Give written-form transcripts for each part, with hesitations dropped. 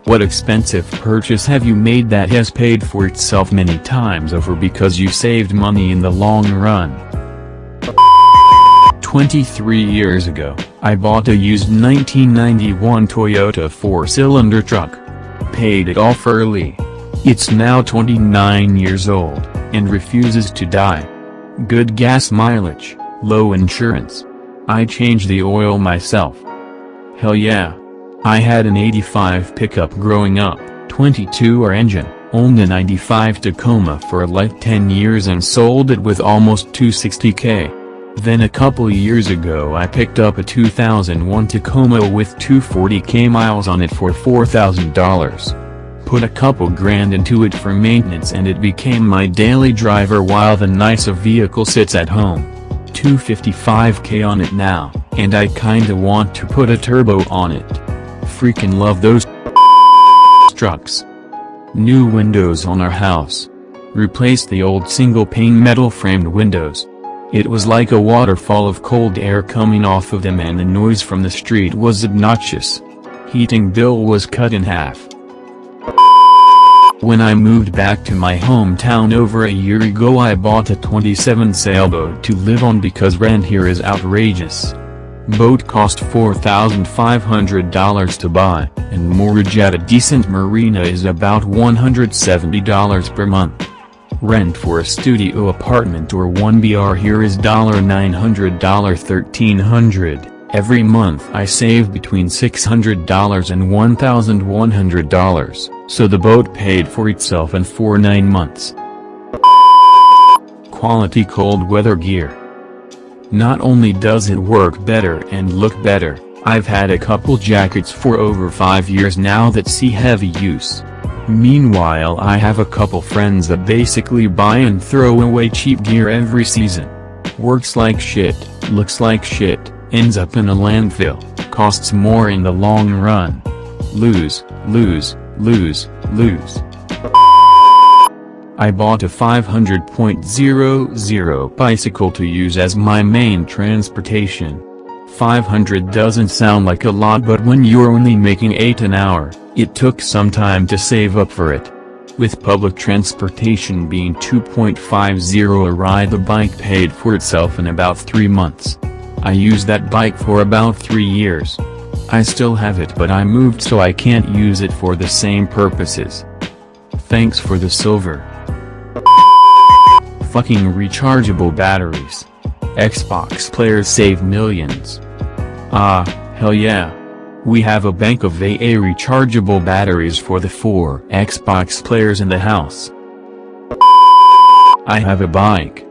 What expensive purchase have you made that has paid for itself many times over because you saved money in the long run? 23 years ago, I bought a used 1991 Toyota 4-cylinder truck. Paid it off early. It's now 29 years old, and refuses to die. Good gas mileage, low insurance. I changed the oil myself. Hell yeah. I had an 85 pickup growing up, 22R engine, owned a 95 Tacoma for like 10 years and sold it with almost $260K. Then a couple years ago I picked up a 2001 Tacoma with 240K miles on it for $4,000. Put a couple grand into it for maintenance and it became my daily driver while the nicer vehicle sits at home. 255K on it now, and I kinda want to put a turbo on it. Freaking love those trucks. New windows on our house. Replaced the old single-pane metal-framed windows. It was like a waterfall of cold air coming off of them and the noise from the street was obnoxious. Heating bill was cut in half. When I moved back to my hometown over a year ago I bought a 27 sailboat to live on because rent here is outrageous. Boat cost $4,500 to buy, and mortgage at a decent marina is about $170 per month. Rent for a studio apartment or 1BR here is $900 $1,300. Every month I save between $600 and $1,100, so the boat paid for itself in 9 months. Quality cold weather gear. Not only does it work better and look better, I've had a couple jackets for over 5 years now that see heavy use. Meanwhile I have a couple friends that basically buy and throw away cheap gear every season. Works like shit, looks like shit, ends up in a landfill, costs more in the long run. Lose, lose, lose, lose. I bought a 500.00 bicycle to use as my main transportation. 500 doesn't sound like a lot, but when you're only making 8 an hour, it took some time to save up for it. With public transportation being $2.50 a ride, the bike paid for itself in about 3 months. I used that bike for about 3 years. I still have it, but I moved so I can't use it for the same purposes. Thanks for the silver. Fucking rechargeable batteries. Xbox players save millions. Ah, hell yeah. We have a bank of AA rechargeable batteries for the 4 Xbox players in the house. I have a bike.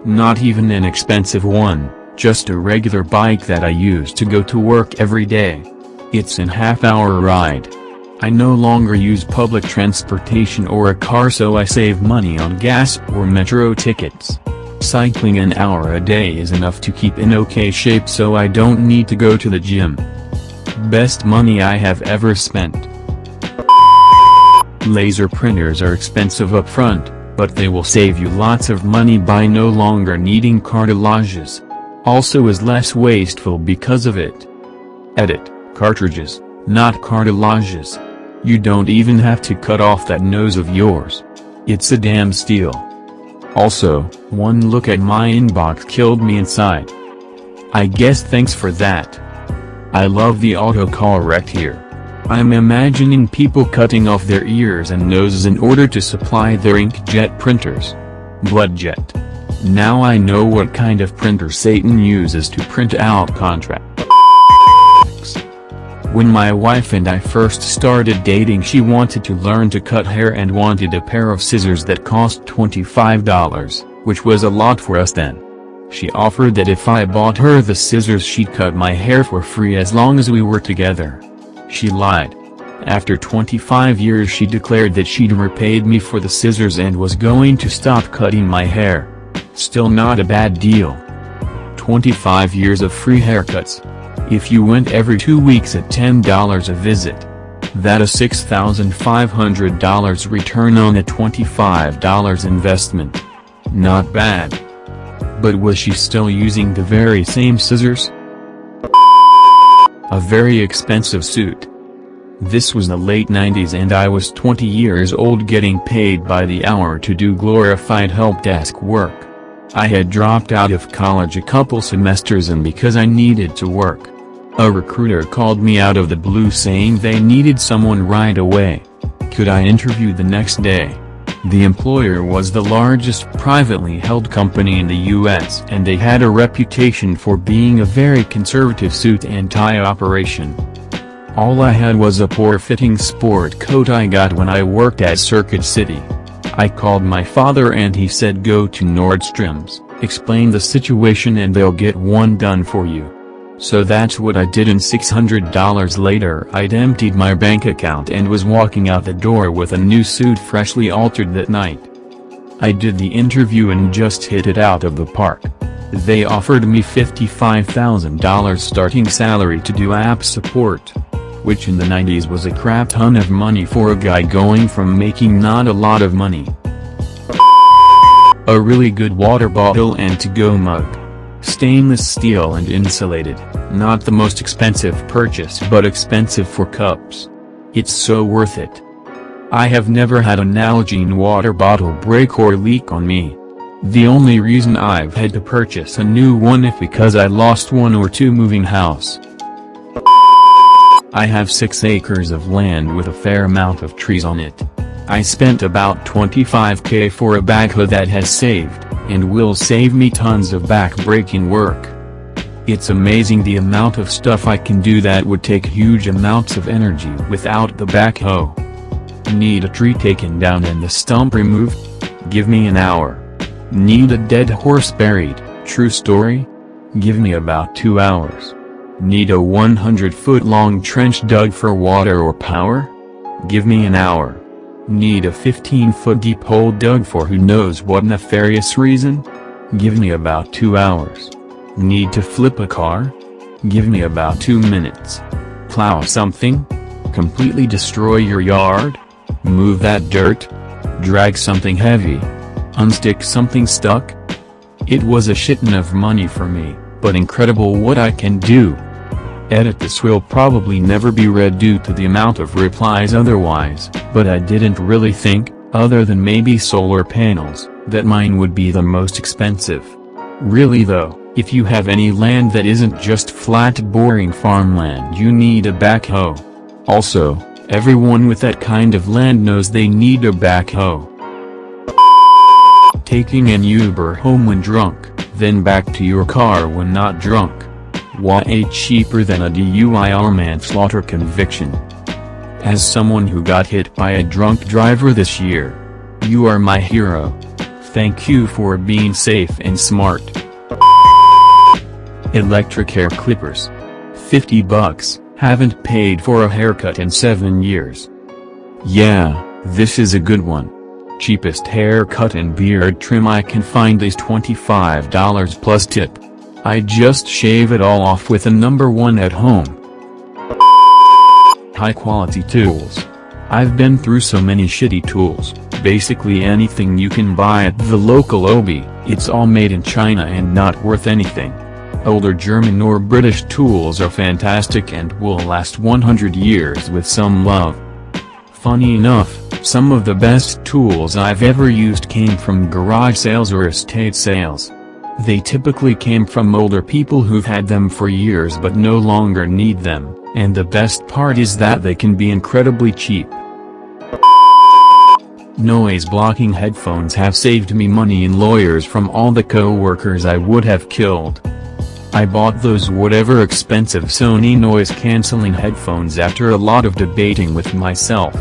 Not even an expensive one, just a regular bike that I use to go to work every day. It's an half-hour ride. I no longer use public transportation or a car, so I save money on gas or metro tickets. Cycling an hour a day is enough to keep in okay shape, so I don't need to go to the gym. Best money I have ever spent. Laser printers are expensive up front, but they will save you lots of money by no longer needing cartilages. Also is less wasteful because of it. Edit, cartridges, not cartilages. You don't even have to cut off that nose of yours. It's a damn steal. Also, one look at my inbox killed me inside. I guess thanks for that. I love the autocorrect here. I'm imagining people cutting off their ears and noses in order to supply their inkjet printers. Bloodjet. Now I know what kind of printer Satan uses to print out contracts. When my wife and I first started dating, she wanted to learn to cut hair and wanted a pair of scissors that cost $25, which was a lot for us then. She offered that if I bought her the scissors she'd cut my hair for free as long as we were together. She lied. After 25 years she declared that she'd repaid me for the scissors and was going to stop cutting my hair. Still not a bad deal. 25 years of free haircuts. If you went every 2 weeks at $10 a visit, that's a $6,500 return on a $25 investment. Not bad. But was she still using the very same scissors? A very expensive suit. This was the late 90s and I was 20 years old getting paid by the hour to do glorified help desk work. I had dropped out of college a couple semesters and because I needed to work. A recruiter called me out of the blue saying they needed someone right away. Could I interview the next day? The employer was the largest privately held company in the US and they had a reputation for being a very conservative suit and tie operation. All I had was a poor-fitting sport coat I got when I worked at Circuit City. I called my father and he said go to Nordstrom's, explain the situation and they'll get one done for you. So that's what I did and $600 later I'd emptied my bank account and was walking out the door with a new suit freshly altered that night. I did the interview and just hit it out of the park. They offered me $55,000 starting salary to do app support, which in the 90s was a crap ton of money for a guy going from making not a lot of money. A really good water bottle and to-go mug. Stainless steel and insulated, not the most expensive purchase but expensive for cups. It's so worth it. I have never had an Nalgene water bottle break or leak on me. The only reason I've had to purchase a new one is because I lost one or two moving house. I have 6 acres of land with a fair amount of trees on it. I spent about $25,000 for a backhoe that has saved, and will save me tons of back-breaking work. It's amazing the amount of stuff I can do that would take huge amounts of energy without the backhoe. Need a tree taken down and the stump removed? Give me an hour. Need a dead horse buried? True story? Give me about 2 hours. Need a 100-foot-long trench dug for water or power? Give me an hour. Need a 15-foot deep hole dug for who knows what nefarious reason? Give me about 2 hours. Need to flip a car? Give me about 2 minutes. Plow something? Completely destroy your yard? Move that dirt? Drag something heavy? Unstick something stuck? It was a shitton of money for me, but incredible what I can do. Edit this will probably never be read due to the amount of replies otherwise, but I didn't really think, other than maybe solar panels, that mine would be the most expensive. Really though, if you have any land that isn't just flat boring farmland you need a backhoe. Also, everyone with that kind of land knows they need a backhoe. Taking an Uber home when drunk, then back to your car when not drunk. Way cheaper than a DUI or manslaughter conviction. As someone who got hit by a drunk driver this year, you are my hero. Thank you for being safe and smart. Electric hair clippers. $50, haven't paid for a haircut in 7 years. Yeah, this is a good one. Cheapest haircut and beard trim I can find is $25 plus tip. I just shave it all off with a number 1 at home. High quality tools. I've been through so many shitty tools, basically anything you can buy at the local OB, it's all made in China and not worth anything. Older German or British tools are fantastic and will last 100 years with some love. Funny enough, some of the best tools I've ever used came from garage sales or estate sales. They typically came from older people who've had them for years but no longer need them, and the best part is that they can be incredibly cheap. Noise-blocking headphones have saved me money and lawyers from all the co-workers I would have killed. I bought those whatever expensive Sony noise-canceling headphones after a lot of debating with myself.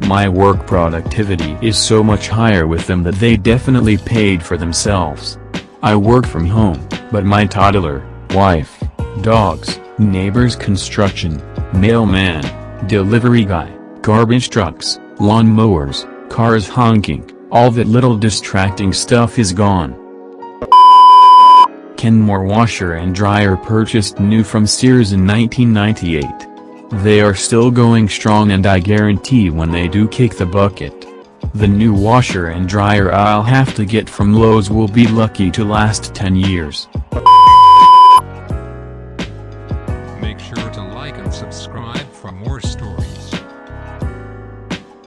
My work productivity is so much higher with them that they definitely paid for themselves. I work from home, but my toddler, wife, dogs, neighbors, construction, mailman, delivery guy, garbage trucks, lawn mowers, cars honking, all that little distracting stuff is gone. Kenmore washer and dryer purchased new from Sears in 1998. They are still going strong and I guarantee when they do kick the bucket, the new washer and dryer I'll have to get from Lowe's will be lucky to last 10 years.